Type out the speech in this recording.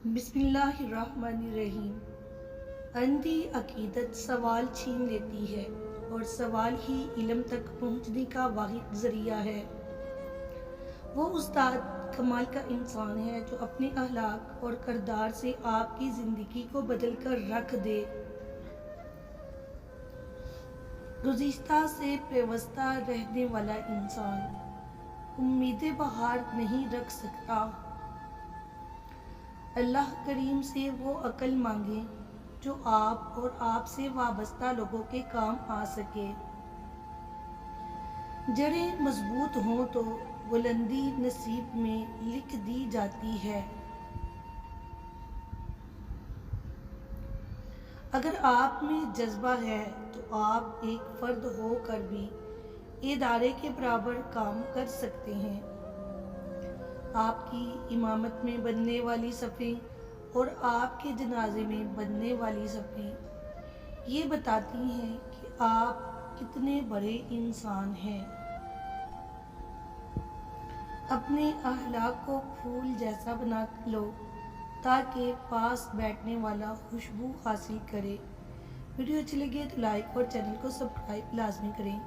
بسم اللہ الرحمن الرحیم۔ اندھی عقیدت سوال چھین لیتی ہے اور سوال ہی علم تک پہنچنے کا واحد ذریعہ ہے۔ وہ استاد کمال کا انسان ہے جو اپنے اخلاق اور کردار سے آپ کی زندگی کو بدل کر رکھ دے۔ گزشتہ سے پیوستہ رہنے والا انسان امید بہار نہیں رکھ سکتا۔ اللہ کریم سے وہ عقل مانگیں جو آپ اور آپ سے وابستہ لوگوں کے کام آ سکے۔ جڑیں مضبوط ہوں تو بلندی نصیب میں لکھ دی جاتی ہے۔ اگر آپ میں جذبہ ہے تو آپ ایک فرد ہو کر بھی ادارے کے برابر کام کر سکتے ہیں۔ آپ کی امامت میں بننے والی صفیں اور آپ کے جنازے میں بننے والی صفیں یہ بتاتی ہیں کہ آپ کتنے بڑے انسان ہیں۔ اپنے اخلاق کو پھول جیسا بنا لو تاکہ پاس بیٹھنے والا خوشبو حاصل کرے۔ ویڈیو اچھی لگے تو لائک اور چینل کو سبسکرائب لازمی کریں۔